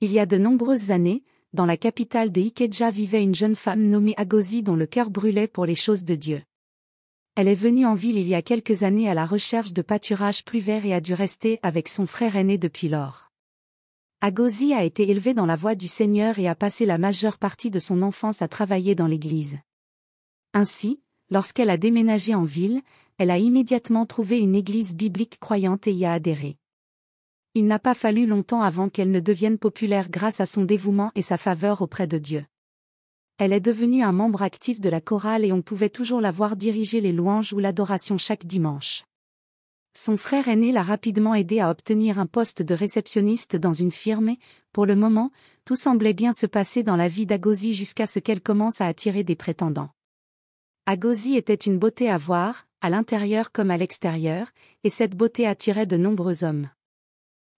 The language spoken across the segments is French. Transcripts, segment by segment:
Il y a de nombreuses années, dans la capitale de Ikeja vivait une jeune femme nommée Agosi dont le cœur brûlait pour les choses de Dieu. Elle est venue en ville il y a quelques années à la recherche de pâturages plus verts et a dû rester avec son frère aîné depuis lors. Agosi a été élevée dans la voie du Seigneur et a passé la majeure partie de son enfance à travailler dans l'église. Ainsi, lorsqu'elle a déménagé en ville, elle a immédiatement trouvé une église biblique croyante et y a adhéré. Il n'a pas fallu longtemps avant qu'elle ne devienne populaire grâce à son dévouement et sa faveur auprès de Dieu. Elle est devenue un membre actif de la chorale et on pouvait toujours la voir diriger les louanges ou l'adoration chaque dimanche. Son frère aîné l'a rapidement aidé à obtenir un poste de réceptionniste dans une firme et, pour le moment, tout semblait bien se passer dans la vie d'Agosi jusqu'à ce qu'elle commence à attirer des prétendants. Agosi était une beauté à voir, à l'intérieur comme à l'extérieur, et cette beauté attirait de nombreux hommes.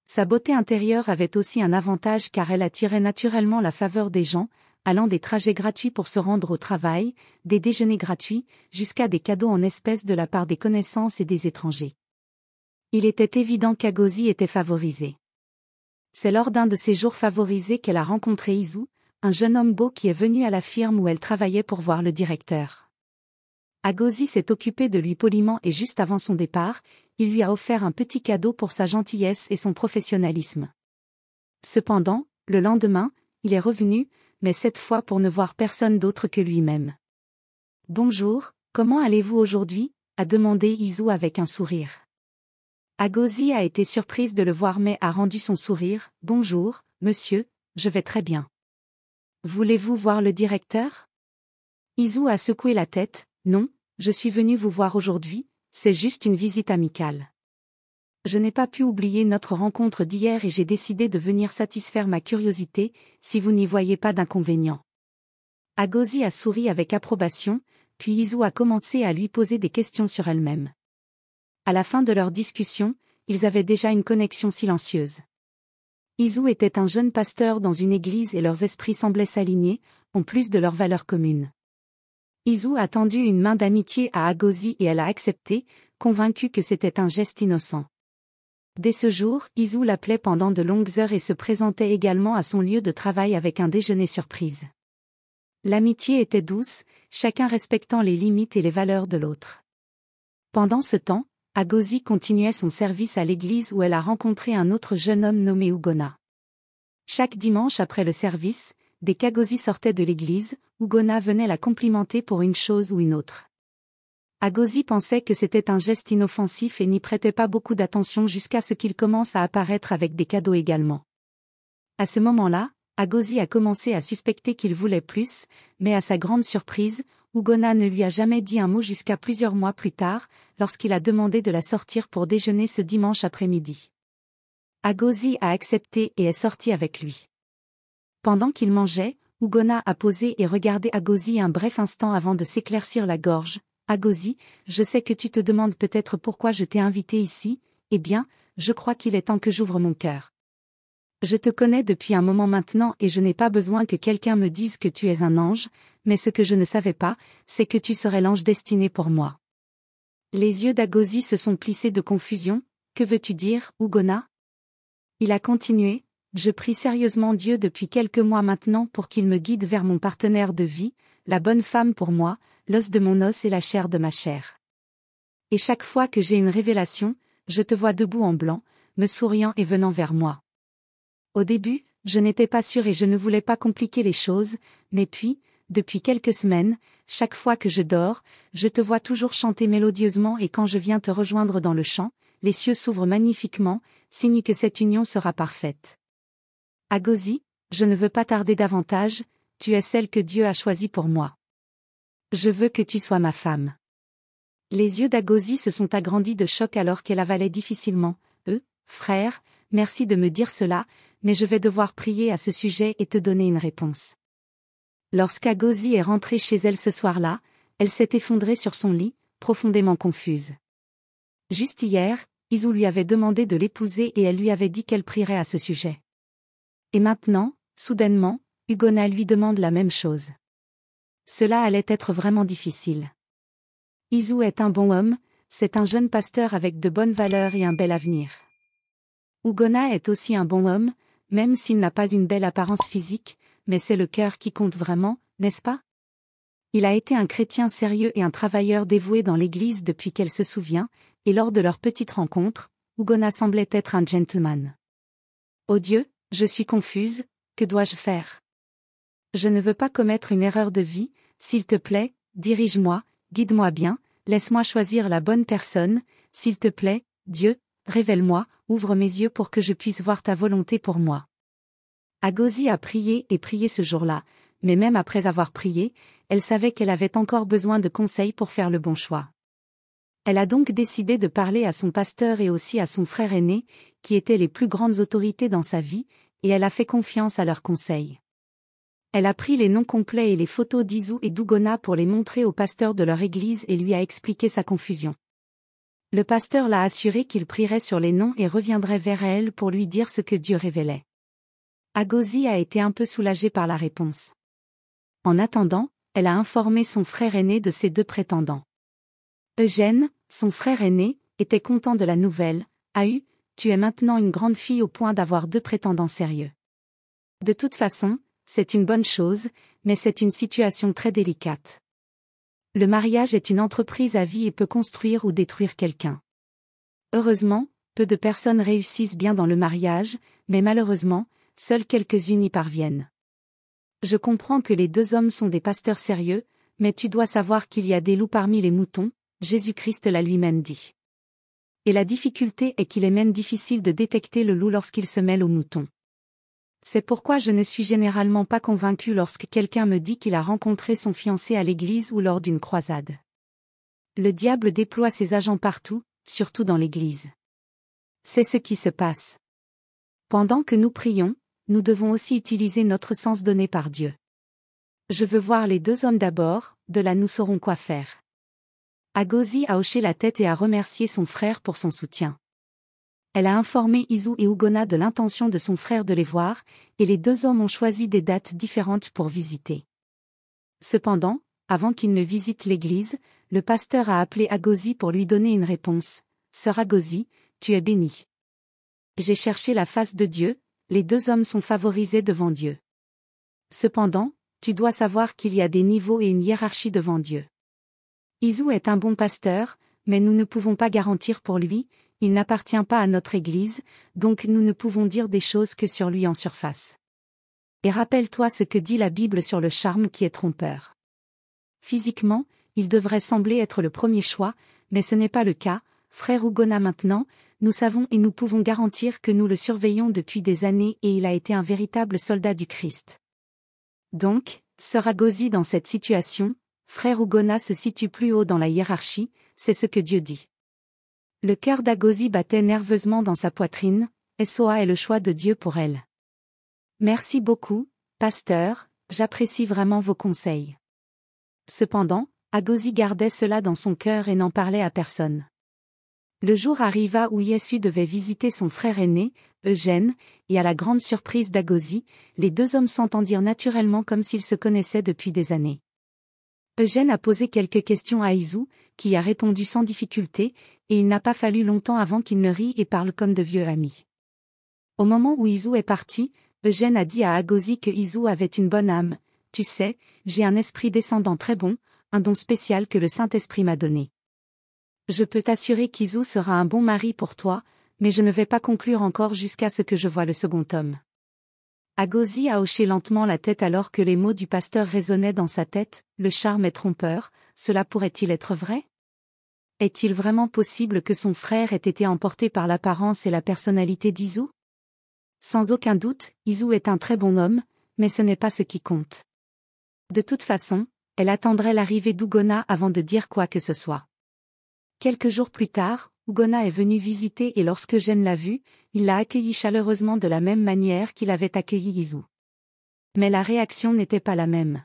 Sa beauté intérieure avait aussi un avantage car elle attirait naturellement la faveur des gens, allant des trajets gratuits pour se rendre au travail, des déjeuners gratuits, jusqu'à des cadeaux en espèces de la part des connaissances et des étrangers. Il était évident qu'Agosi était favorisée. C'est lors d'un de ces jours favorisés qu'elle a rencontré Izu, un jeune homme beau qui est venu à la firme où elle travaillait pour voir le directeur. Agosi s'est occupé de lui poliment et juste avant son départ, il lui a offert un petit cadeau pour sa gentillesse et son professionnalisme. Cependant, le lendemain, il est revenu, mais cette fois pour ne voir personne d'autre que lui-même. « Bonjour, comment allez-vous aujourd'hui » a demandé Izu avec un sourire. Agosi a été surprise de le voir mais a rendu son sourire. « Bonjour, monsieur, je vais très bien. Voulez-vous voir le directeur ?» Izu a secoué la tête. « Non, je suis venu vous voir aujourd'hui, c'est juste une visite amicale. Je n'ai pas pu oublier notre rencontre d'hier et j'ai décidé de venir satisfaire ma curiosité, si vous n'y voyez pas d'inconvénient. » Agosi a souri avec approbation, puis Izu a commencé à lui poser des questions sur elle-même. À la fin de leur discussion, ils avaient déjà une connexion silencieuse. Izu était un jeune pasteur dans une église et leurs esprits semblaient s'aligner, en plus de leurs valeurs communes. Izu a tendu une main d'amitié à Agosi et elle a accepté, convaincue que c'était un geste innocent. Dès ce jour, Izu l'appelait pendant de longues heures et se présentait également à son lieu de travail avec un déjeuner surprise. L'amitié était douce, chacun respectant les limites et les valeurs de l'autre. Pendant ce temps, Agosi continuait son service à l'église où elle a rencontré un autre jeune homme nommé Ugona. Chaque dimanche après le service, dès qu'Agosi sortait de l'église, Ugona venait la complimenter pour une chose ou une autre. Agosi pensait que c'était un geste inoffensif et n'y prêtait pas beaucoup d'attention jusqu'à ce qu'il commence à apparaître avec des cadeaux également. À ce moment-là, Agosi a commencé à suspecter qu'il voulait plus, mais à sa grande surprise, Ugona ne lui a jamais dit un mot jusqu'à plusieurs mois plus tard, lorsqu'il a demandé de la sortir pour déjeuner ce dimanche après-midi. Agosi a accepté et est sorti avec lui. Pendant qu'il mangeait, Ugona a posé et regardé Agosi un bref instant avant de s'éclaircir la gorge. « Agosi, je sais que tu te demandes peut-être pourquoi je t'ai invité ici, eh bien, je crois qu'il est temps que j'ouvre mon cœur. Je te connais depuis un moment maintenant et je n'ai pas besoin que quelqu'un me dise que tu es un ange, mais ce que je ne savais pas, c'est que tu serais l'ange destiné pour moi. » Les yeux d'Agosi se sont plissés de confusion. « Que veux-tu dire, Ugona ?» Il a continué. « Je prie sérieusement Dieu depuis quelques mois maintenant pour qu'il me guide vers mon partenaire de vie, la bonne femme pour moi, l'os de mon os et la chair de ma chair. Et chaque fois que j'ai une révélation, je te vois debout en blanc, me souriant et venant vers moi. Au début, je n'étais pas sûre et je ne voulais pas compliquer les choses, mais puis, depuis quelques semaines, chaque fois que je dors, je te vois toujours chanter mélodieusement et quand je viens te rejoindre dans le chant, les cieux s'ouvrent magnifiquement, signe que cette union sera parfaite. Agosi, je ne veux pas tarder davantage, tu es celle que Dieu a choisie pour moi. Je veux que tu sois ma femme. » Les yeux d'Agosi se sont agrandis de choc alors qu'elle avalait difficilement. « Frère, merci de me dire cela, mais je vais devoir prier à ce sujet et te donner une réponse. » Lorsqu'Agosi est rentrée chez elle ce soir-là, elle s'est effondrée sur son lit, profondément confuse. Juste hier, Izu lui avait demandé de l'épouser et elle lui avait dit qu'elle prierait à ce sujet. Et maintenant, soudainement, Ugona lui demande la même chose. Cela allait être vraiment difficile. Izu est un bon homme, c'est un jeune pasteur avec de bonnes valeurs et un bel avenir. Ugona est aussi un bon homme, même s'il n'a pas une belle apparence physique, mais c'est le cœur qui compte vraiment, n'est-ce pas? Il a été un chrétien sérieux et un travailleur dévoué dans l'église depuis qu'elle se souvient, et lors de leur petite rencontre, Ugonna semblait être un gentleman. Oh Dieu, je suis confuse, que dois-je faire? Je ne veux pas commettre une erreur de vie, s'il te plaît, dirige-moi, guide-moi bien, laisse-moi choisir la bonne personne, s'il te plaît, Dieu, révèle-moi, ouvre mes yeux pour que je puisse voir ta volonté pour moi. Agosie a prié et prié ce jour-là, mais même après avoir prié, elle savait qu'elle avait encore besoin de conseils pour faire le bon choix. Elle a donc décidé de parler à son pasteur et aussi à son frère aîné, qui étaient les plus grandes autorités dans sa vie, et elle a fait confiance à leurs conseils. Elle a pris les noms complets et les photos d'Izu et d'Ugonna pour les montrer au pasteur de leur église et lui a expliqué sa confusion. Le pasteur l'a assuré qu'il prierait sur les noms et reviendrait vers elle pour lui dire ce que Dieu révélait. Agosie a été un peu soulagée par la réponse. En attendant, elle a informé son frère aîné de ses deux prétendants. Eugène, son frère aîné, était content de la nouvelle. Ahu, tu es maintenant une grande fille au point d'avoir deux prétendants sérieux. De toute façon, c'est une bonne chose, mais c'est une situation très délicate. Le mariage est une entreprise à vie et peut construire ou détruire quelqu'un. Heureusement, peu de personnes réussissent bien dans le mariage, mais malheureusement, seules quelques-unes y parviennent. Je comprends que les deux hommes sont des pasteurs sérieux, mais tu dois savoir qu'il y a des loups parmi les moutons, Jésus-Christ l'a lui-même dit. Et la difficulté est qu'il est même difficile de détecter le loup lorsqu'il se mêle aux moutons. C'est pourquoi je ne suis généralement pas convaincue lorsque quelqu'un me dit qu'il a rencontré son fiancé à l'église ou lors d'une croisade. Le diable déploie ses agents partout, surtout dans l'église. C'est ce qui se passe. Pendant que nous prions, nous devons aussi utiliser notre sens donné par Dieu. Je veux voir les deux hommes d'abord, de là nous saurons quoi faire. Agosie a hoché la tête et a remercié son frère pour son soutien. Elle a informé Izu et Ugonna de l'intention de son frère de les voir, et les deux hommes ont choisi des dates différentes pour visiter. Cependant, avant qu'ils ne visitent l'église, le pasteur a appelé Agosie pour lui donner une réponse. « Sœur Agosie, tu es bénie. J'ai cherché la face de Dieu, les deux hommes sont favorisés devant Dieu. Cependant, tu dois savoir qu'il y a des niveaux et une hiérarchie devant Dieu. Izu est un bon pasteur, mais nous ne pouvons pas garantir pour lui, il n'appartient pas à notre Église, donc nous ne pouvons dire des choses que sur lui en surface. Et rappelle-toi ce que dit la Bible sur le charme qui est trompeur. Physiquement, il devrait sembler être le premier choix, mais ce n'est pas le cas, frère Ugonna maintenant, nous savons et nous pouvons garantir que nous le surveillons depuis des années et il a été un véritable soldat du Christ. Donc, sœur Agosie dans cette situation, frère Ugonna se situe plus haut dans la hiérarchie, c'est ce que Dieu dit. Le cœur d'Agosie battait nerveusement dans sa poitrine, SOA est le choix de Dieu pour elle. Merci beaucoup, pasteur, j'apprécie vraiment vos conseils. Cependant, Agosie gardait cela dans son cœur et n'en parlait à personne. Le jour arriva où Yessu devait visiter son frère aîné, Eugène, et à la grande surprise d'Agosie, les deux hommes s'entendirent naturellement comme s'ils se connaissaient depuis des années. Eugène a posé quelques questions à Izu, qui a répondu sans difficulté, et il n'a pas fallu longtemps avant qu'il ne rit et parle comme de vieux amis. Au moment où Izu est parti, Eugène a dit à Agosie que Izu avait une bonne âme. « Tu sais, j'ai un esprit descendant très bon, un don spécial que le Saint-Esprit m'a donné. Je peux t'assurer qu'Izu sera un bon mari pour toi, mais je ne vais pas conclure encore jusqu'à ce que je voie le second homme. » Agosie a hoché lentement la tête alors que les mots du pasteur résonnaient dans sa tête. Le charme est trompeur, cela pourrait-il être vrai? Est-il vraiment possible que son frère ait été emporté par l'apparence et la personnalité d'Izu? Sans aucun doute, Izu est un très bon homme, mais ce n'est pas ce qui compte. De toute façon, elle attendrait l'arrivée d'Ugonna avant de dire quoi que ce soit. Quelques jours plus tard, Ugonna est venu visiter et lorsque Eugène l'a vu, il l'a accueilli chaleureusement de la même manière qu'il avait accueilli Izu. Mais la réaction n'était pas la même.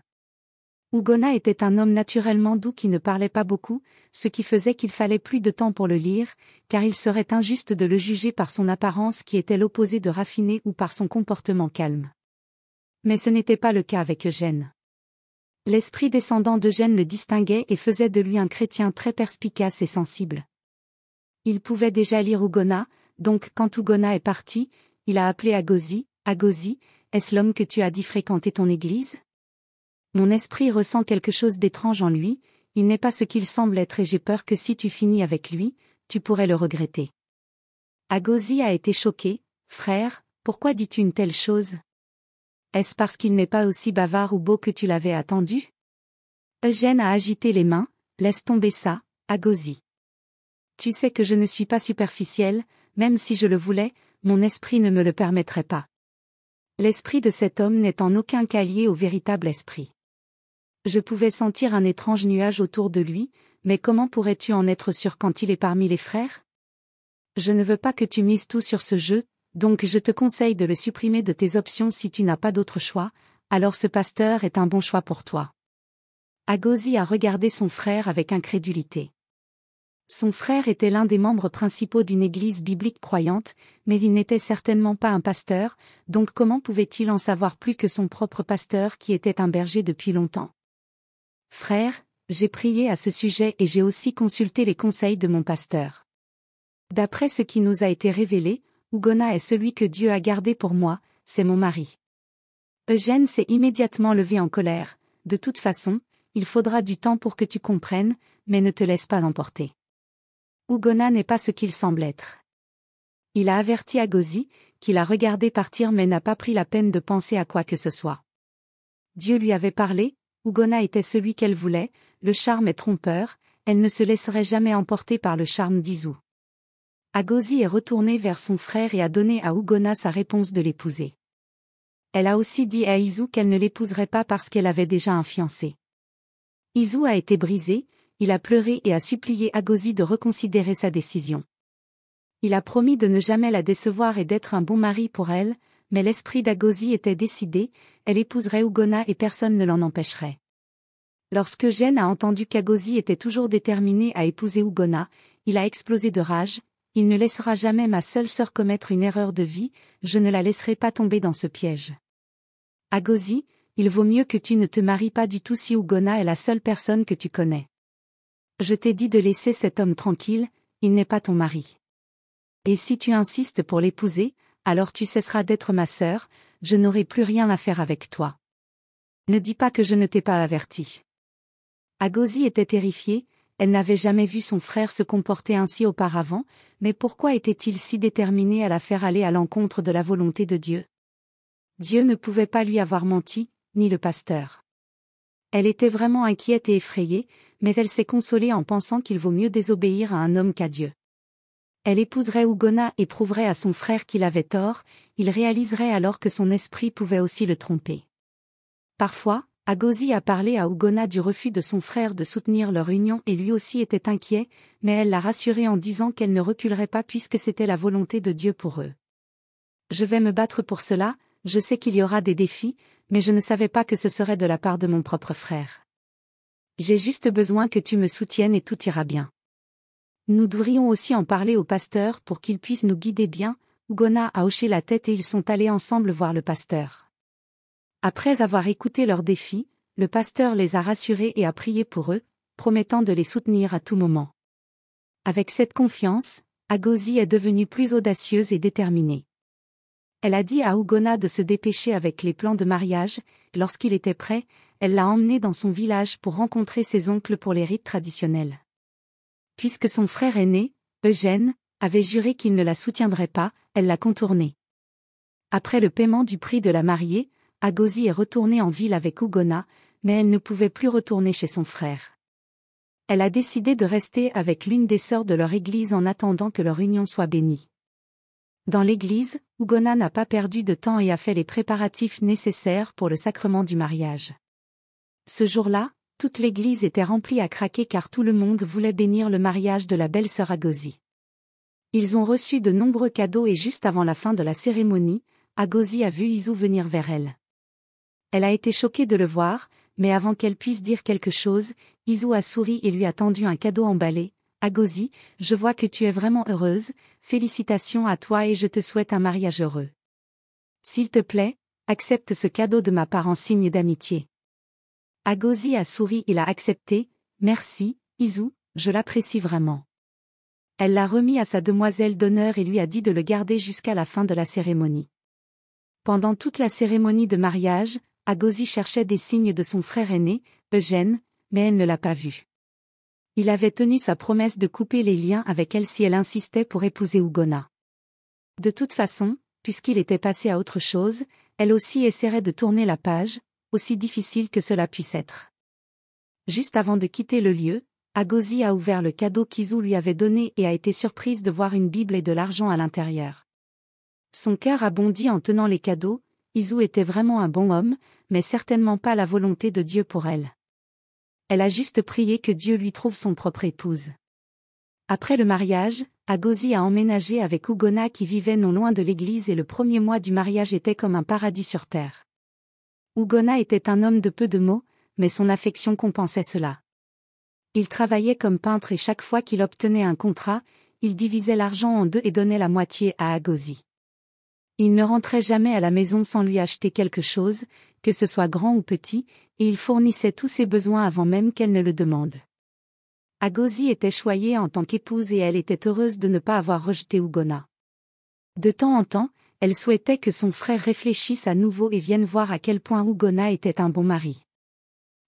Ugonna était un homme naturellement doux qui ne parlait pas beaucoup, ce qui faisait qu'il fallait plus de temps pour le lire, car il serait injuste de le juger par son apparence qui était l'opposé de raffiné ou par son comportement calme. Mais ce n'était pas le cas avec Eugène. L'esprit descendant d'Eugène le distinguait et faisait de lui un chrétien très perspicace et sensible. Il pouvait déjà lire Ugonna, donc quand Ugonna est parti, il a appelé Agosie. Agosi, est-ce l'homme que tu as dit fréquenter ton église? Mon esprit ressent quelque chose d'étrange en lui, il n'est pas ce qu'il semble être et j'ai peur que si tu finis avec lui, tu pourrais le regretter. Agosi a été choqué. Frère, pourquoi dis-tu une telle chose? Est-ce parce qu'il n'est pas aussi bavard ou beau que tu l'avais attendu? Eugène a agité les mains. Laisse tomber ça, Agosi. Tu sais que je ne suis pas superficielle, même si je le voulais, mon esprit ne me le permettrait pas. L'esprit de cet homme n'est en aucun cas lié au véritable esprit. Je pouvais sentir un étrange nuage autour de lui, mais comment pourrais-tu en être sûr quand il est parmi les frères? Je ne veux pas que tu mises tout sur ce jeu, donc je te conseille de le supprimer de tes options si tu n'as pas d'autre choix, alors ce pasteur est un bon choix pour toi. Agosi a regardé son frère avec incrédulité. Son frère était l'un des membres principaux d'une église biblique croyante, mais il n'était certainement pas un pasteur, donc comment pouvait-il en savoir plus que son propre pasteur qui était un berger depuis longtemps? Frère, j'ai prié à ce sujet et j'ai aussi consulté les conseils de mon pasteur. D'après ce qui nous a été révélé, Ougona est celui que Dieu a gardé pour moi, c'est mon mari. Eugène s'est immédiatement levé en colère. De toute façon, il faudra du temps pour que tu comprennes, mais ne te laisse pas emporter. Ougona n'est pas ce qu'il semble être. Il a averti Agosi, qu'il a regardé partir mais n'a pas pris la peine de penser à quoi que ce soit. Dieu lui avait parlé, Ougona était celui qu'elle voulait, le charme est trompeur, elle ne se laisserait jamais emporter par le charme d'Izu. Agosi est retournée vers son frère et a donné à Ougona sa réponse de l'épouser. Elle a aussi dit à Izu qu'elle ne l'épouserait pas parce qu'elle avait déjà un fiancé. Izu a été brisé, il a pleuré et a supplié Agosi de reconsidérer sa décision. Il a promis de ne jamais la décevoir et d'être un bon mari pour elle, mais l'esprit d'Agosi était décidé, elle épouserait Ougona et personne ne l'en empêcherait. Lorsque Eugène a entendu qu'Agosi était toujours déterminé à épouser Ougona, il a explosé de rage. Il ne laissera jamais ma seule sœur commettre une erreur de vie, je ne la laisserai pas tomber dans ce piège. Agosi, il vaut mieux que tu ne te maries pas du tout si Ougona est la seule personne que tu connais. Je t'ai dit de laisser cet homme tranquille, il n'est pas ton mari. Et si tu insistes pour l'épouser, alors tu cesseras d'être ma sœur, je n'aurai plus rien à faire avec toi. Ne dis pas que je ne t'ai pas averti. Agosi était terrifiée, elle n'avait jamais vu son frère se comporter ainsi auparavant, mais pourquoi était-il si déterminé à la faire aller à l'encontre de la volonté de Dieu? Dieu ne pouvait pas lui avoir menti, ni le pasteur. Elle était vraiment inquiète et effrayée, mais elle s'est consolée en pensant qu'il vaut mieux désobéir à un homme qu'à Dieu. Elle épouserait Ougona et prouverait à son frère qu'il avait tort, il réaliserait alors que son esprit pouvait aussi le tromper. Parfois, Agosi a parlé à Ougona du refus de son frère de soutenir leur union et lui aussi était inquiet, mais elle l'a rassuré en disant qu'elle ne reculerait pas puisque c'était la volonté de Dieu pour eux. Je vais me battre pour cela, je sais qu'il y aura des défis, mais je ne savais pas que ce serait de la part de mon propre frère. J'ai juste besoin que tu me soutiennes et tout ira bien. Nous devrions aussi en parler au pasteur pour qu'il puisse nous guider bien. Ougona a hoché la tête et ils sont allés ensemble voir le pasteur. Après avoir écouté leurs défis, le pasteur les a rassurés et a prié pour eux, promettant de les soutenir à tout moment. Avec cette confiance, Agosi est devenue plus audacieuse et déterminée. Elle a dit à Ougona de se dépêcher avec les plans de mariage, lorsqu'il était prêt, elle l'a emmené dans son village pour rencontrer ses oncles pour les rites traditionnels. Puisque son frère aîné, Eugène, avait juré qu'il ne la soutiendrait pas, elle l'a contourné. Après le paiement du prix de la mariée, Agosi est retournée en ville avec Ougona, mais elle ne pouvait plus retourner chez son frère. Elle a décidé de rester avec l'une des sœurs de leur église en attendant que leur union soit bénie. Dans l'église, Ougona n'a pas perdu de temps et a fait les préparatifs nécessaires pour le sacrement du mariage. Ce jour-là, toute l'église était remplie à craquer car tout le monde voulait bénir le mariage de la belle-sœur Agosi. Ils ont reçu de nombreux cadeaux et juste avant la fin de la cérémonie, Agosi a vu Izu venir vers elle. Elle a été choquée de le voir, mais avant qu'elle puisse dire quelque chose, Izu a souri et lui a tendu un cadeau emballé. Agosi, je vois que tu es vraiment heureuse, félicitations à toi et je te souhaite un mariage heureux. S'il te plaît, accepte ce cadeau de ma part en signe d'amitié. Agosi a souri et l'a accepté, merci, Izu, je l'apprécie vraiment. Elle l'a remis à sa demoiselle d'honneur et lui a dit de le garder jusqu'à la fin de la cérémonie. Pendant toute la cérémonie de mariage, Agosie cherchait des signes de son frère aîné, Eugène, mais elle ne l'a pas vu. Il avait tenu sa promesse de couper les liens avec elle si elle insistait pour épouser Ougonna. De toute façon, puisqu'il était passé à autre chose, elle aussi essaierait de tourner la page, aussi difficile que cela puisse être. Juste avant de quitter le lieu, Agosie a ouvert le cadeau qu'Izu lui avait donné et a été surprise de voir une Bible et de l'argent à l'intérieur. Son cœur a bondi en tenant les cadeaux. Izu était vraiment un bon homme, mais certainement pas la volonté de Dieu pour elle. Elle a juste prié que Dieu lui trouve son propre épouse. Après le mariage, Agosie a emménagé avec Ougonna qui vivait non loin de l'église et le premier mois du mariage était comme un paradis sur terre. Ougonna était un homme de peu de mots, mais son affection compensait cela. Il travaillait comme peintre et chaque fois qu'il obtenait un contrat, il divisait l'argent en deux et donnait la moitié à Agosie. Il ne rentrait jamais à la maison sans lui acheter quelque chose, que ce soit grand ou petit, et il fournissait tous ses besoins avant même qu'elle ne le demande. Agosie était choyée en tant qu'épouse et elle était heureuse de ne pas avoir rejeté Ougonna. De temps en temps, elle souhaitait que son frère réfléchisse à nouveau et vienne voir à quel point Ougonna était un bon mari.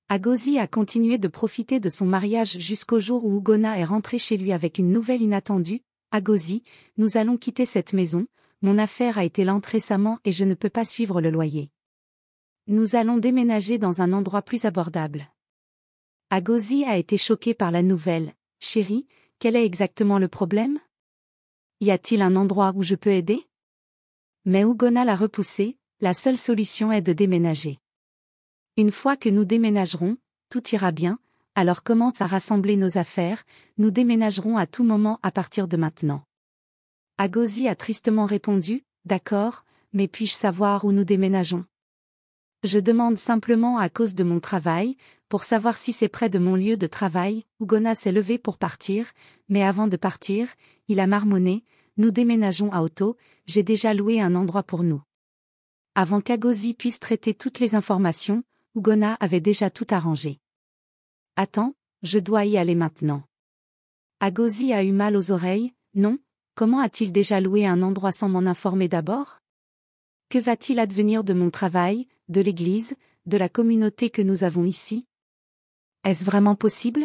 Agosie a continué de profiter de son mariage jusqu'au jour où Ougonna est rentré chez lui avec une nouvelle inattendue. « Agosie, nous allons quitter cette maison, mon affaire a été lente récemment et je ne peux pas suivre le loyer. Nous allons déménager dans un endroit plus abordable. » Agosie a été choquée par la nouvelle. « Chérie, quel est exactement le problème? Y a-t-il un endroit où je peux aider? » Mais Ougonna l'a repoussé, la seule solution est de déménager. Une fois que nous déménagerons, tout ira bien, alors commence à rassembler nos affaires, nous déménagerons à tout moment à partir de maintenant. Agosie a tristement répondu, d'accord, mais puis-je savoir où nous déménageons? Je demande simplement à cause de mon travail, pour savoir si c'est près de mon lieu de travail. Ougonna s'est levé pour partir, mais avant de partir, il a marmonné, nous déménageons à Oto, j'ai déjà loué un endroit pour nous. Avant qu'Agosie puisse traiter toutes les informations, Ougonna avait déjà tout arrangé. Attends, je dois y aller maintenant. Agosie a eu mal aux oreilles, non? Comment a-t-il déjà loué un endroit sans m'en informer d'abord? Que va-t-il advenir de mon travail, de l'église, de la communauté que nous avons ici? Est-ce vraiment possible?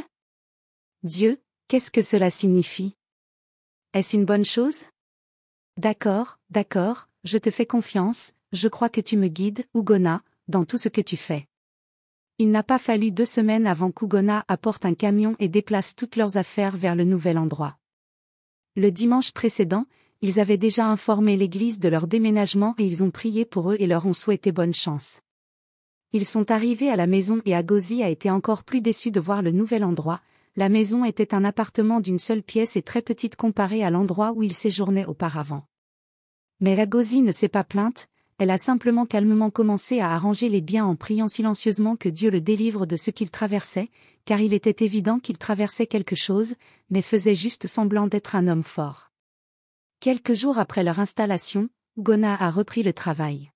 Dieu, qu'est-ce que cela signifie? Est-ce une bonne chose? D'accord, je te fais confiance, je crois que tu me guides, Ougonna, dans tout ce que tu fais. Il n'a pas fallu 2 semaines avant qu'Ougonna apporte un camion et déplace toutes leurs affaires vers le nouvel endroit. Le dimanche précédent, ils avaient déjà informé l'église de leur déménagement et ils ont prié pour eux et leur ont souhaité bonne chance. Ils sont arrivés à la maison et Agosie a été encore plus déçue de voir le nouvel endroit. La maison était un appartement d'une seule pièce et très petite comparée à l'endroit où ils séjournaient auparavant. Mais Agosie ne s'est pas plainte, elle a simplement calmement commencé à arranger les biens en priant silencieusement que Dieu le délivre de ce qu'il traversait, car il était évident qu'il traversait quelque chose, mais faisait juste semblant d'être un homme fort. Quelques jours après leur installation, Ougonna a repris le travail.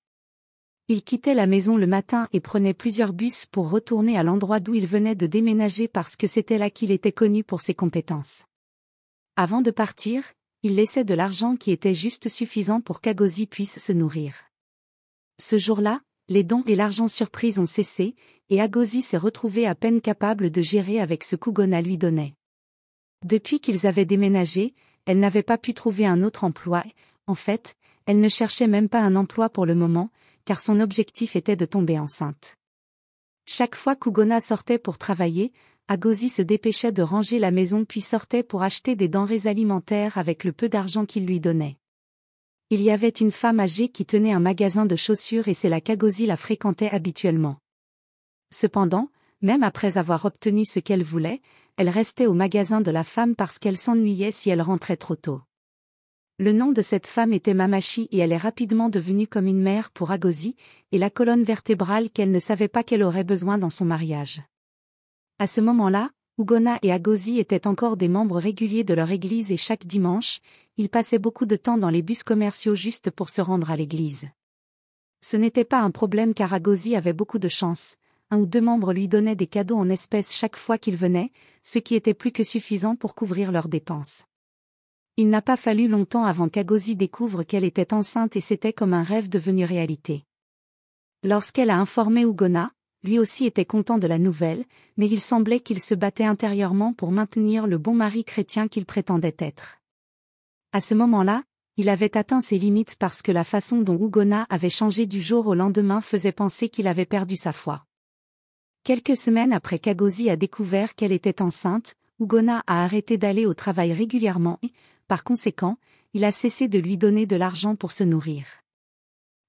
Il quittait la maison le matin et prenait plusieurs bus pour retourner à l'endroit d'où il venait de déménager parce que c'était là qu'il était connu pour ses compétences. Avant de partir, il laissait de l'argent qui était juste suffisant pour qu'Agosie puisse se nourrir. Ce jour-là, les dons et l'argent surprise ont cessé, et Agosie s'est retrouvée à peine capable de gérer avec ce qu'Ougonna lui donnait. Depuis qu'ils avaient déménagé, elle n'avait pas pu trouver un autre emploi. En fait, elle ne cherchait même pas un emploi pour le moment, car son objectif était de tomber enceinte. Chaque fois qu'Ougonna sortait pour travailler, Agosie se dépêchait de ranger la maison puis sortait pour acheter des denrées alimentaires avec le peu d'argent qu'il lui donnait. Il y avait une femme âgée qui tenait un magasin de chaussures et c'est là qu'Agosie la fréquentait habituellement. Cependant, même après avoir obtenu ce qu'elle voulait, elle restait au magasin de la femme parce qu'elle s'ennuyait si elle rentrait trop tôt. Le nom de cette femme était Mamachi et elle est rapidement devenue comme une mère pour Agosie, et la colonne vertébrale qu'elle ne savait pas qu'elle aurait besoin dans son mariage. À ce moment-là, Ougonna et Agosie étaient encore des membres réguliers de leur église et chaque dimanche, ils passaient beaucoup de temps dans les bus commerciaux juste pour se rendre à l'église. Ce n'était pas un problème car Agosie avait beaucoup de chance. 1 ou 2 membres lui donnaient des cadeaux en espèces chaque fois qu'ils venaient, ce qui était plus que suffisant pour couvrir leurs dépenses. Il n'a pas fallu longtemps avant qu'Agosi découvre qu'elle était enceinte et c'était comme un rêve devenu réalité. Lorsqu'elle a informé Ugonna, lui aussi était content de la nouvelle, mais il semblait qu'il se battait intérieurement pour maintenir le bon mari chrétien qu'il prétendait être. À ce moment-là, il avait atteint ses limites parce que la façon dont Ugonna avait changé du jour au lendemain faisait penser qu'il avait perdu sa foi. Quelques semaines après qu'Agosi a découvert qu'elle était enceinte, Ugonna a arrêté d'aller au travail régulièrement et, par conséquent, il a cessé de lui donner de l'argent pour se nourrir.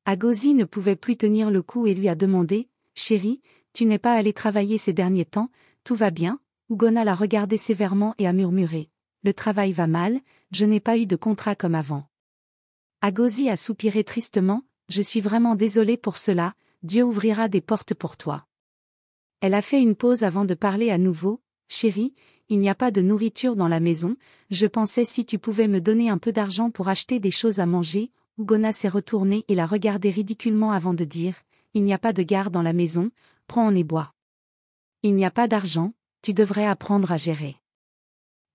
Agosi ne pouvait plus tenir le coup et lui a demandé « Chérie, tu n'es pas allé travailler ces derniers temps, tout va bien ?» Ugonna l'a regardé sévèrement et a murmuré « Le travail va mal, je n'ai pas eu de contrat comme avant. » Agosi a soupiré tristement « Je suis vraiment désolée pour cela, Dieu ouvrira des portes pour toi. » Elle a fait une pause avant de parler à nouveau « Chérie, il n'y a pas de nourriture dans la maison, je pensais si tu pouvais me donner un peu d'argent pour acheter des choses à manger. » Ugonna s'est retournée et l'a regardé ridiculement avant de dire « Il n'y a pas de gare dans la maison, prends-en et bois. » « Il n'y a pas d'argent, tu devrais apprendre à gérer. »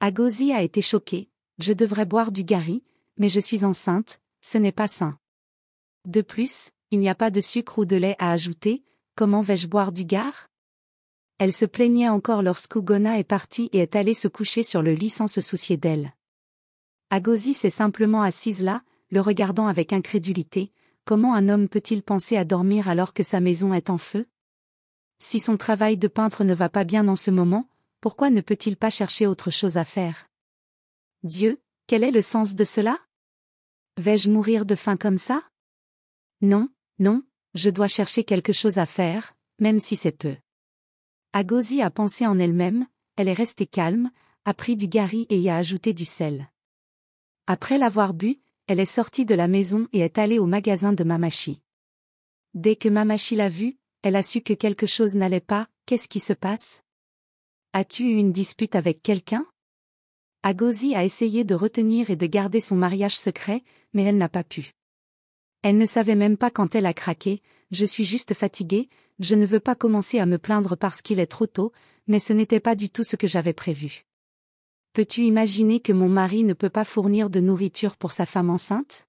Agosi a été choquée « Je devrais boire du gari, mais je suis enceinte, ce n'est pas sain. De plus, il n'y a pas de sucre ou de lait à ajouter, comment vais-je boire du gare ?» Elle se plaignait encore lorsqu'Ugonna est partie et est allée se coucher sur le lit sans se soucier d'elle. Agosi s'est simplement assise là, le regardant avec incrédulité. Comment un homme peut-il penser à dormir alors que sa maison est en feu? Si son travail de peintre ne va pas bien en ce moment, pourquoi ne peut-il pas chercher autre chose à faire? Dieu, quel est le sens de cela? Vais-je mourir de faim comme ça? Non, non, je dois chercher quelque chose à faire, même si c'est peu. Agosi a pensé en elle-même, elle est restée calme, a pris du gari et y a ajouté du sel. Après l'avoir bu, elle est sortie de la maison et est allée au magasin de Mamachi. Dès que Mamachi l'a vue, elle a su que quelque chose n'allait pas. Qu'est-ce qui se passe? As-tu eu une dispute avec quelqu'un? Agosi a essayé de retenir et de garder son mariage secret, mais elle n'a pas pu. Elle ne savait même pas quand elle a craqué. Je suis juste fatiguée, je ne veux pas commencer à me plaindre parce qu'il est trop tôt, mais ce n'était pas du tout ce que j'avais prévu. Peux-tu imaginer que mon mari ne peut pas fournir de nourriture pour sa femme enceinte?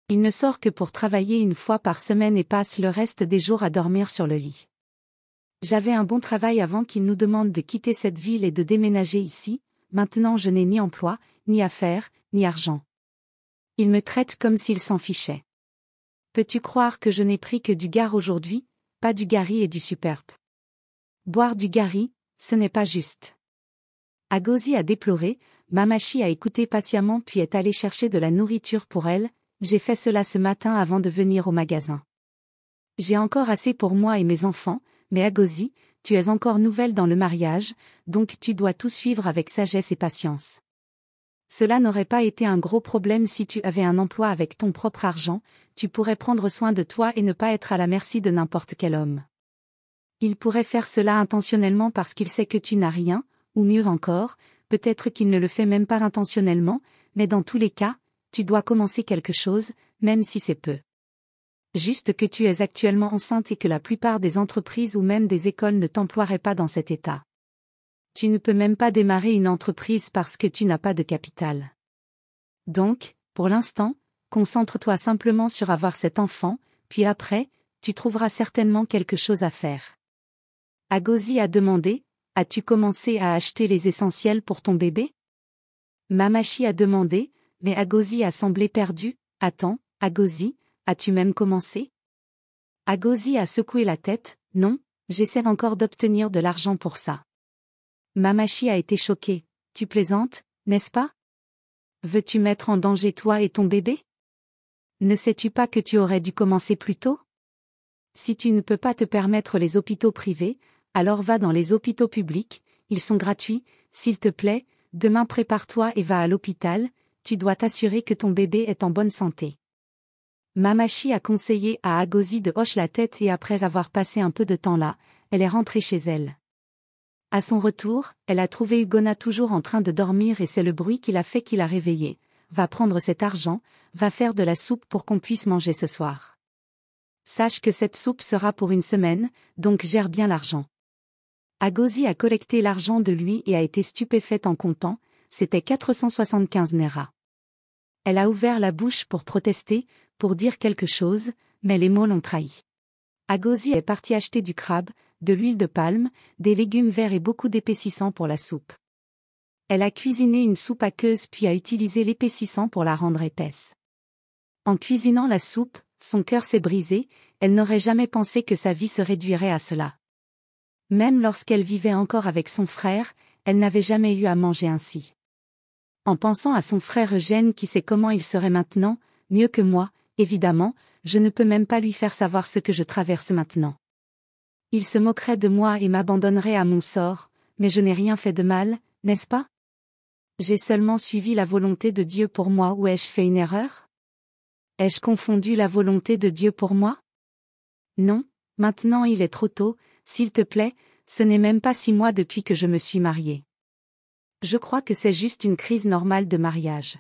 Il ne sort que pour travailler une fois par semaine et passe le reste des jours à dormir sur le lit. J'avais un bon travail avant qu'il nous demande de quitter cette ville et de déménager ici, maintenant je n'ai ni emploi, ni affaires, ni argent. Il me traite comme s'il s'en fichait. Peux-tu croire que je n'ai pris que du gare aujourd'hui, pas du gari et du superbe? Boire du gari, ce n'est pas juste. Agosi a déploré, Mamachi a écouté patiemment puis est allé chercher de la nourriture pour elle. J'ai fait cela ce matin avant de venir au magasin. J'ai encore assez pour moi et mes enfants, mais Agosi, tu es encore nouvelle dans le mariage, donc tu dois tout suivre avec sagesse et patience. Cela n'aurait pas été un gros problème si tu avais un emploi avec ton propre argent, tu pourrais prendre soin de toi et ne pas être à la merci de n'importe quel homme. Il pourrait faire cela intentionnellement parce qu'il sait que tu n'as rien, ou mieux encore, peut-être qu'il ne le fait même pas intentionnellement, mais dans tous les cas, tu dois commencer quelque chose, même si c'est peu. Juste que tu es actuellement enceinte et que la plupart des entreprises ou même des écoles ne t'emploieraient pas dans cet état. Tu ne peux même pas démarrer une entreprise parce que tu n'as pas de capital. Donc, pour l'instant, concentre-toi simplement sur avoir cet enfant, puis après, tu trouveras certainement quelque chose à faire. Agosi a demandé, as-tu commencé à acheter les essentiels pour ton bébé? Mamachi a demandé, mais Agosi a semblé perdu. Attends, Agosi, as-tu même commencé? Agosi a secoué la tête, non, j'essaie encore d'obtenir de l'argent pour ça. Mamachi a été choquée, tu plaisantes, n'est-ce pas? Veux-tu mettre en danger toi et ton bébé? Ne sais-tu pas que tu aurais dû commencer plus tôt? Si tu ne peux pas te permettre les hôpitaux privés, alors va dans les hôpitaux publics, ils sont gratuits, s'il te plaît, demain prépare-toi et va à l'hôpital, tu dois t'assurer que ton bébé est en bonne santé. Mamachi a conseillé à Agosi de hocher la tête et après avoir passé un peu de temps là, elle est rentrée chez elle. À son retour, elle a trouvé Ugonna toujours en train de dormir et c'est le bruit qui l'a réveillée. Va prendre cet argent, va faire de la soupe pour qu'on puisse manger ce soir. Sache que cette soupe sera pour une semaine, donc gère bien l'argent. Agosi a collecté l'argent de lui et a été stupéfaite en comptant, c'était 475 nera. Elle a ouvert la bouche pour protester, pour dire quelque chose, mais les mots l'ont trahi. Agosie est partie acheter du crabe, de l'huile de palme, des légumes verts et beaucoup d'épaississant pour la soupe. Elle a cuisiné une soupe aqueuse puis a utilisé l'épaississant pour la rendre épaisse. En cuisinant la soupe, son cœur s'est brisé, elle n'aurait jamais pensé que sa vie se réduirait à cela. Même lorsqu'elle vivait encore avec son frère, elle n'avait jamais eu à manger ainsi. En pensant à son frère Eugène qui sait comment il serait maintenant, mieux que moi, évidemment, je ne peux même pas lui faire savoir ce que je traverse maintenant. Il se moquerait de moi et m'abandonnerait à mon sort, mais je n'ai rien fait de mal, n'est-ce pas? J'ai seulement suivi la volonté de Dieu pour moi ou ai-je fait une erreur? Ai-je confondu la volonté de Dieu pour moi? Non, maintenant il est trop tôt, s'il te plaît, ce n'est même pas 6 mois depuis que je me suis mariée. Je crois que c'est juste une crise normale de mariage.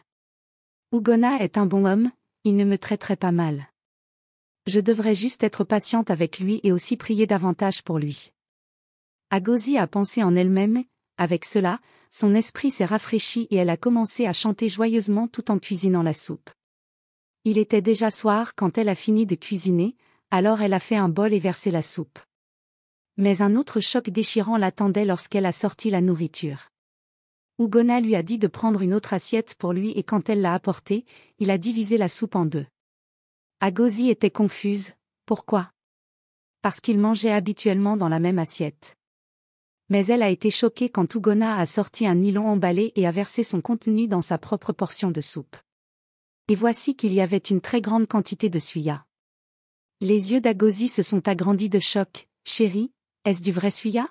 Ougona est un bon homme, il ne me traiterait pas mal. Je devrais juste être patiente avec lui et aussi prier davantage pour lui. Agosie a pensé en elle-même, avec cela, son esprit s'est rafraîchi et elle a commencé à chanter joyeusement tout en cuisinant la soupe. Il était déjà soir quand elle a fini de cuisiner, alors elle a fait un bol et versé la soupe. Mais un autre choc déchirant l'attendait lorsqu'elle a sorti la nourriture. Ougona lui a dit de prendre une autre assiette pour lui et quand elle l'a apportée, il a divisé la soupe en 2. Agosie était confuse, pourquoi? Parce qu'il mangeait habituellement dans la même assiette. Mais elle a été choquée quand Ougona a sorti un nylon emballé et a versé son contenu dans sa propre portion de soupe. Et voici qu'il y avait une très grande quantité de suya. Les yeux d'Agosie se sont agrandis de choc. « Chérie, est-ce du vrai suya?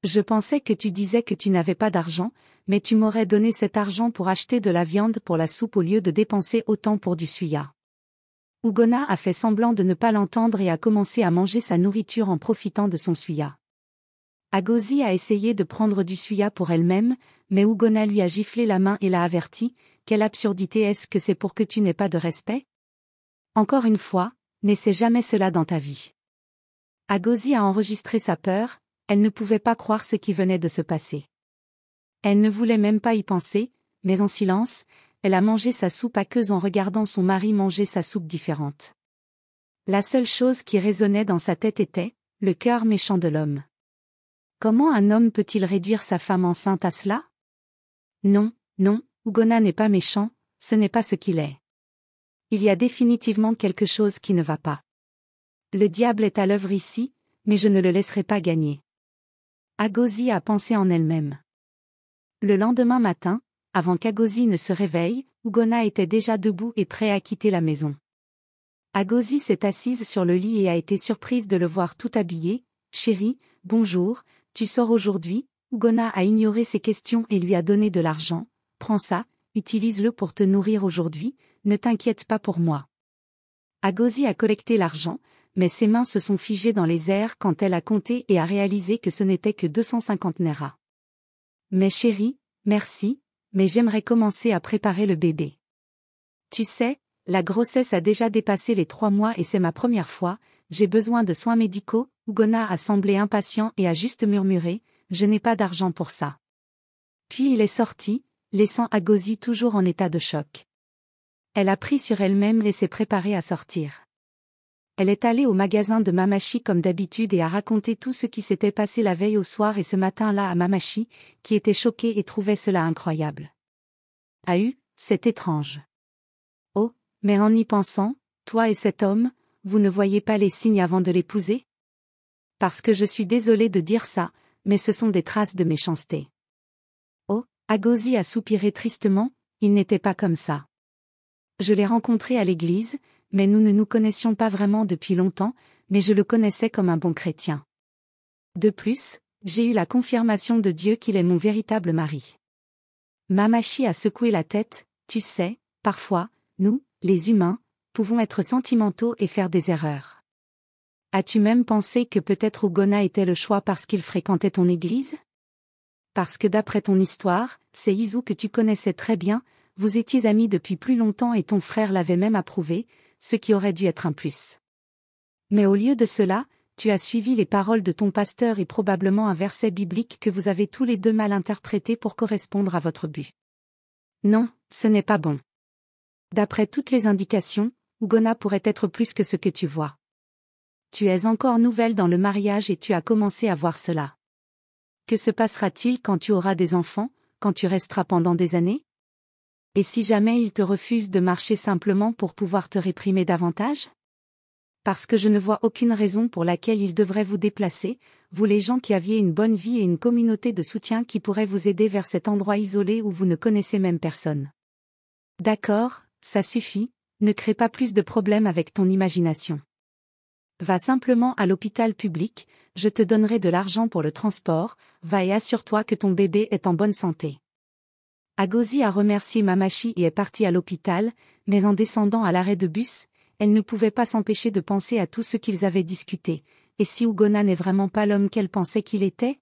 Je pensais que tu disais que tu n'avais pas d'argent, mais tu m'aurais donné cet argent pour acheter de la viande pour la soupe au lieu de dépenser autant pour du suya. » Ougona a fait semblant de ne pas l'entendre et a commencé à manger sa nourriture en profitant de son suya. Agosie a essayé de prendre du suya pour elle-même, mais Ougona lui a giflé la main et l'a averti. Quelle absurdité est-ce que c'est pour que tu n'aies pas de respect? Encore une fois, n'essaie jamais cela dans ta vie. Agosie a enregistré sa peur, elle ne pouvait pas croire ce qui venait de se passer. Elle ne voulait même pas y penser, mais en silence, elle a mangé sa soupe aqueuse en regardant son mari manger sa soupe différente. La seule chose qui résonnait dans sa tête était « le cœur méchant de l'homme ». Comment un homme peut-il réduire sa femme enceinte à cela? Non, non, Ougona n'est pas méchant, ce n'est pas ce qu'il est. Il y a définitivement quelque chose qui ne va pas. Le diable est à l'œuvre ici, mais je ne le laisserai pas gagner. Agosie a pensé en elle-même. Le lendemain matin, avant qu'Agosie ne se réveille, Ougona était déjà debout et prêt à quitter la maison. Agosie s'est assise sur le lit et a été surprise de le voir tout habillé. « Chérie, bonjour, tu sors aujourd'hui ?» Ougona a ignoré ses questions et lui a donné de l'argent. « Prends ça, utilise-le pour te nourrir aujourd'hui, ne t'inquiète pas pour moi. » Agosie a collecté l'argent, mais ses mains se sont figées dans les airs quand elle a compté et a réalisé que ce n'était que 250 nera. « Mais chérie, merci, mais j'aimerais commencer à préparer le bébé. Tu sais, la grossesse a déjà dépassé les 3 mois et c'est ma première fois, j'ai besoin de soins médicaux. » Ougona a semblé impatient et a juste murmuré « Je n'ai pas d'argent pour ça. » Puis il est sorti, laissant Agosie toujours en état de choc. Elle a pris sur elle-même et s'est préparée à sortir. Elle est allée au magasin de Mamachi comme d'habitude et a raconté tout ce qui s'était passé la veille au soir et ce matin-là à Mamachi, qui était choquée et trouvait cela incroyable. Ah c'est étrange. Oh, mais en y pensant, toi et cet homme, vous ne voyez pas les signes avant de l'épouser? Parce que je suis désolée de dire ça, mais ce sont des traces de méchanceté. Oh, Agosie a soupiré tristement, il n'était pas comme ça. Je l'ai rencontré à l'église, mais nous ne nous connaissions pas vraiment depuis longtemps, mais je le connaissais comme un bon chrétien. De plus, j'ai eu la confirmation de Dieu qu'il est mon véritable mari. Mamachi a secoué la tête, tu sais, parfois, nous, les humains, pouvons être sentimentaux et faire des erreurs. As-tu même pensé que peut-être Ougona était le choix parce qu'il fréquentait ton église? Parce que d'après ton histoire, c'est Izu que tu connaissais très bien, vous étiez amis depuis plus longtemps et ton frère l'avait même approuvé, ce qui aurait dû être un plus. Mais au lieu de cela, tu as suivi les paroles de ton pasteur et probablement un verset biblique que vous avez tous les deux mal interprété pour correspondre à votre but. Non, ce n'est pas bon. D'après toutes les indications, Ugonna pourrait être plus que ce que tu vois. Tu es encore nouvelle dans le mariage et tu as commencé à voir cela. Que se passera-t-il quand tu auras des enfants, quand tu resteras pendant des années? Et si jamais ils te refusent de marcher simplement pour pouvoir te réprimer davantage? Parce que je ne vois aucune raison pour laquelle ils devraient vous déplacer, vous les gens qui aviez une bonne vie et une communauté de soutien qui pourrait vous aider vers cet endroit isolé où vous ne connaissez même personne. D'accord, ça suffit, ne crée pas plus de problèmes avec ton imagination. Va simplement à l'hôpital public, je te donnerai de l'argent pour le transport, va et assure-toi que ton bébé est en bonne santé. Agosi a remercié Mamashi et est partie à l'hôpital, mais en descendant à l'arrêt de bus, elle ne pouvait pas s'empêcher de penser à tout ce qu'ils avaient discuté. Et si Ugonna n'est vraiment pas l'homme qu'elle pensait qu'il était?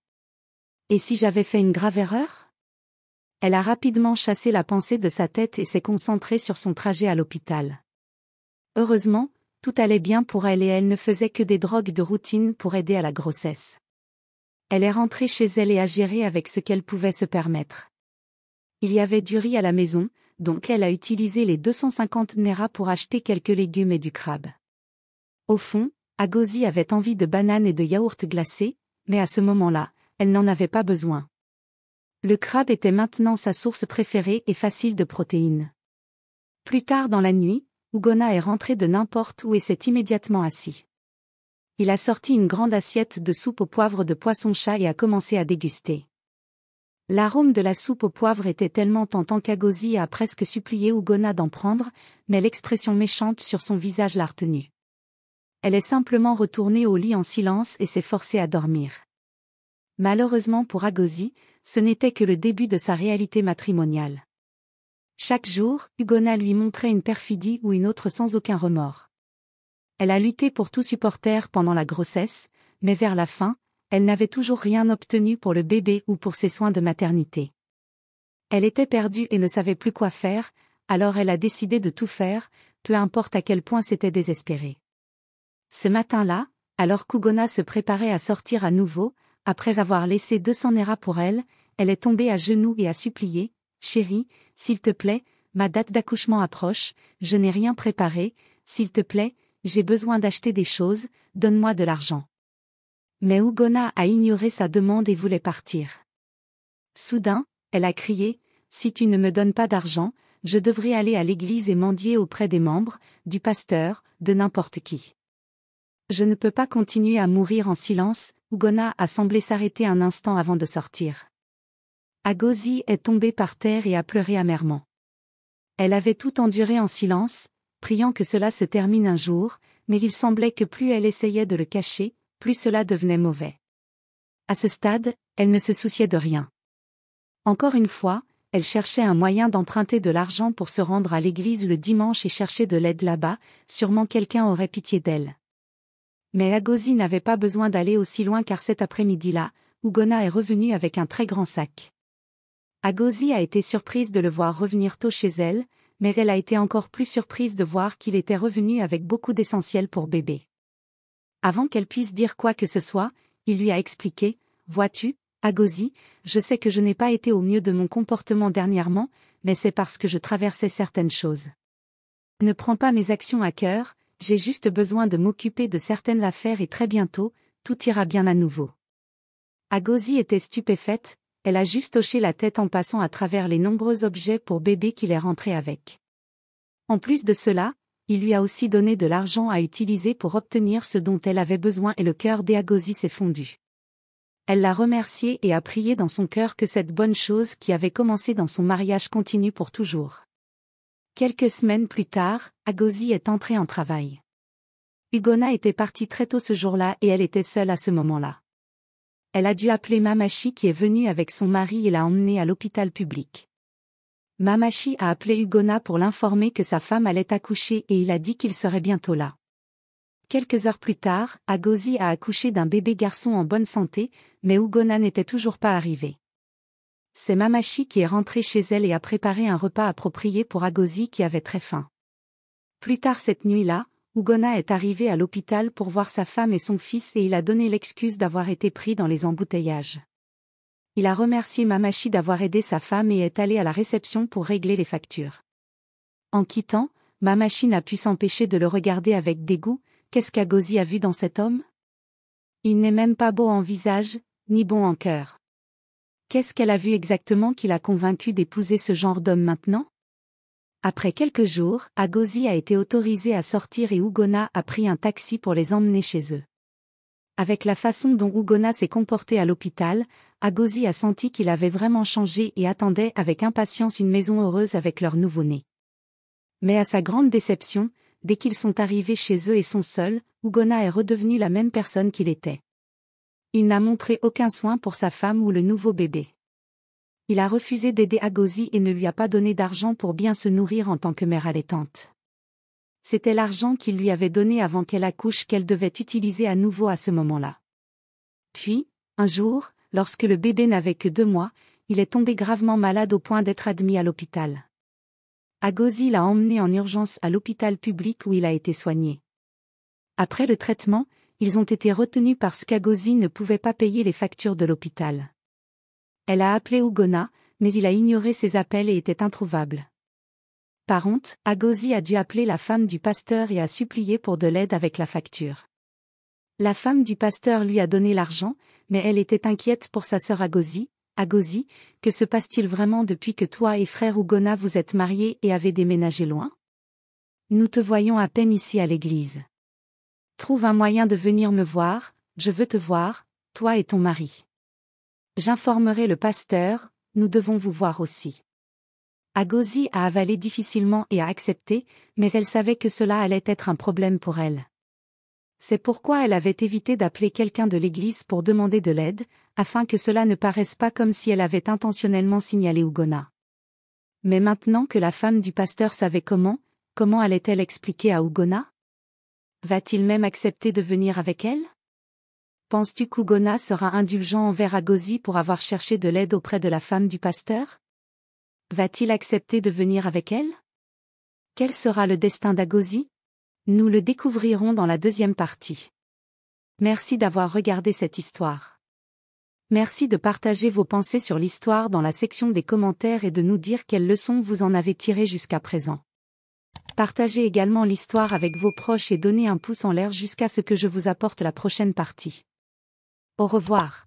Et si j'avais fait une grave erreur? Elle a rapidement chassé la pensée de sa tête et s'est concentrée sur son trajet à l'hôpital. Heureusement, tout allait bien pour elle et elle ne faisait que des drogues de routine pour aider à la grossesse. Elle est rentrée chez elle et a géré avec ce qu'elle pouvait se permettre. Il y avait du riz à la maison, donc elle a utilisé les 250 Nera pour acheter quelques légumes et du crabe. Au fond, Agosi avait envie de bananes et de yaourt glacé, mais à ce moment-là, elle n'en avait pas besoin. Le crabe était maintenant sa source préférée et facile de protéines. Plus tard dans la nuit, Ugonna est rentré de n'importe où et s'est immédiatement assis. Il a sorti une grande assiette de soupe au poivre de poisson-chat et a commencé à déguster. L'arôme de la soupe au poivre était tellement tentant qu'Agosi a presque supplié Ugonna d'en prendre, mais l'expression méchante sur son visage l'a retenue. Elle est simplement retournée au lit en silence et s'est forcée à dormir. Malheureusement pour Agosi, ce n'était que le début de sa réalité matrimoniale. Chaque jour, Ugonna lui montrait une perfidie ou une autre sans aucun remords. Elle a lutté pour tout supporter pendant la grossesse, mais vers la fin, elle n'avait toujours rien obtenu pour le bébé ou pour ses soins de maternité. Elle était perdue et ne savait plus quoi faire, alors elle a décidé de tout faire, peu importe à quel point c'était désespéré. Ce matin-là, alors qu'Ugonna se préparait à sortir à nouveau, après avoir laissé 200 Nera pour elle, elle est tombée à genoux et a supplié, « Chérie, s'il te plaît, ma date d'accouchement approche, je n'ai rien préparé, s'il te plaît, j'ai besoin d'acheter des choses, donne-moi de l'argent. » Mais Ugonna a ignoré sa demande et voulait partir. Soudain, elle a crié, « Si tu ne me donnes pas d'argent, je devrais aller à l'église et mendier auprès des membres, du pasteur, de n'importe qui. Je ne peux pas continuer à mourir en silence. » Ugonna a semblé s'arrêter un instant avant de sortir. Agosi est tombée par terre et a pleuré amèrement. Elle avait tout enduré en silence, priant que cela se termine un jour, mais il semblait que plus elle essayait de le cacher, plus cela devenait mauvais. À ce stade, elle ne se souciait de rien. Encore une fois, elle cherchait un moyen d'emprunter de l'argent pour se rendre à l'église le dimanche et chercher de l'aide là-bas, sûrement quelqu'un aurait pitié d'elle. Mais Agosi n'avait pas besoin d'aller aussi loin car cet après-midi-là, Ugonna est revenue avec un très grand sac. Agosi a été surprise de le voir revenir tôt chez elle, mais elle a été encore plus surprise de voir qu'il était revenu avec beaucoup d'essentiels pour bébé. Avant qu'elle puisse dire quoi que ce soit, il lui a expliqué, « Vois-tu, Agosi, je sais que je n'ai pas été au mieux de mon comportement dernièrement, mais c'est parce que je traversais certaines choses. Ne prends pas mes actions à cœur, j'ai juste besoin de m'occuper de certaines affaires et très bientôt, tout ira bien à nouveau. » Agosi était stupéfaite, elle a juste hoché la tête en passant à travers les nombreux objets pour bébé qu'il est rentré avec. En plus de cela, il lui a aussi donné de l'argent à utiliser pour obtenir ce dont elle avait besoin et le cœur d'Agosi s'est fondu. Elle l'a remercié et a prié dans son cœur que cette bonne chose qui avait commencé dans son mariage continue pour toujours. Quelques semaines plus tard, Agosi est entrée en travail. Ugonna était partie très tôt ce jour-là et elle était seule à ce moment-là. Elle a dû appeler Mamashi qui est venue avec son mari et l'a emmenée à l'hôpital public. Mamashi a appelé Ugonna pour l'informer que sa femme allait accoucher et il a dit qu'il serait bientôt là. Quelques heures plus tard, Agosi a accouché d'un bébé garçon en bonne santé, mais Ugonna n'était toujours pas arrivée. C'est Mamashi qui est rentrée chez elle et a préparé un repas approprié pour Agosi qui avait très faim. Plus tard cette nuit-là, Ugonna est arrivé à l'hôpital pour voir sa femme et son fils et il a donné l'excuse d'avoir été pris dans les embouteillages. Il a remercié Mamashi d'avoir aidé sa femme et est allé à la réception pour régler les factures. En quittant, ma machine a pu s'empêcher de le regarder avec dégoût. Qu'est-ce qu'Agosi a vu dans cet homme? Il n'est même pas beau en visage, ni bon en cœur. Qu'est-ce qu'elle a vu exactement qui l'a convaincu d'épouser ce genre d'homme maintenant? Après quelques jours, Agosi a été autorisé à sortir et Ougonna a pris un taxi pour les emmener chez eux. Avec la façon dont Ougonna s'est comporté à l'hôpital, Agosi a senti qu'il avait vraiment changé et attendait avec impatience une maison heureuse avec leur nouveau-né. Mais à sa grande déception, dès qu'ils sont arrivés chez eux et sont seuls, Ougonna est redevenu la même personne qu'il était. Il n'a montré aucun soin pour sa femme ou le nouveau bébé. Il a refusé d'aider Agosi et ne lui a pas donné d'argent pour bien se nourrir en tant que mère allaitante. C'était l'argent qu'il lui avait donné avant qu'elle accouche qu'elle devait utiliser à nouveau à ce moment-là. Puis, un jour, lorsque le bébé n'avait que 2 mois, il est tombé gravement malade au point d'être admis à l'hôpital. Agosi l'a emmené en urgence à l'hôpital public où il a été soigné. Après le traitement, ils ont été retenus parce qu'Agosi ne pouvait pas payer les factures de l'hôpital. Elle a appelé Ougonna, mais il a ignoré ses appels et était introuvable. Par honte, Agosi a dû appeler la femme du pasteur et a supplié pour de l'aide avec la facture. La femme du pasteur lui a donné l'argent, mais elle était inquiète pour sa sœur Agosi. Agosi, que se passe-t-il vraiment depuis que toi et frère Ougonna vous êtes mariés et avez déménagé loin? Nous te voyons à peine ici à l'église. Trouve un moyen de venir me voir, je veux te voir, toi et ton mari. J'informerai le pasteur, nous devons vous voir aussi. Agosi a avalé difficilement et a accepté, mais elle savait que cela allait être un problème pour elle. C'est pourquoi elle avait évité d'appeler quelqu'un de l'église pour demander de l'aide, afin que cela ne paraisse pas comme si elle avait intentionnellement signalé Ougonna. Mais maintenant que la femme du pasteur savait comment allait-elle expliquer à Ougonna? Va-t-il même accepter de venir avec elle? Penses-tu qu'Ougonna sera indulgent envers Agosi pour avoir cherché de l'aide auprès de la femme du pasteur? Va-t-il accepter de venir avec elle? Quel sera le destin d'Agosi? Nous le découvrirons dans la 2e partie. Merci d'avoir regardé cette histoire. Merci de partager vos pensées sur l'histoire dans la section des commentaires et de nous dire quelles leçons vous en avez tirées jusqu'à présent. Partagez également l'histoire avec vos proches et donnez un pouce en l'air jusqu'à ce que je vous apporte la prochaine partie. Au revoir.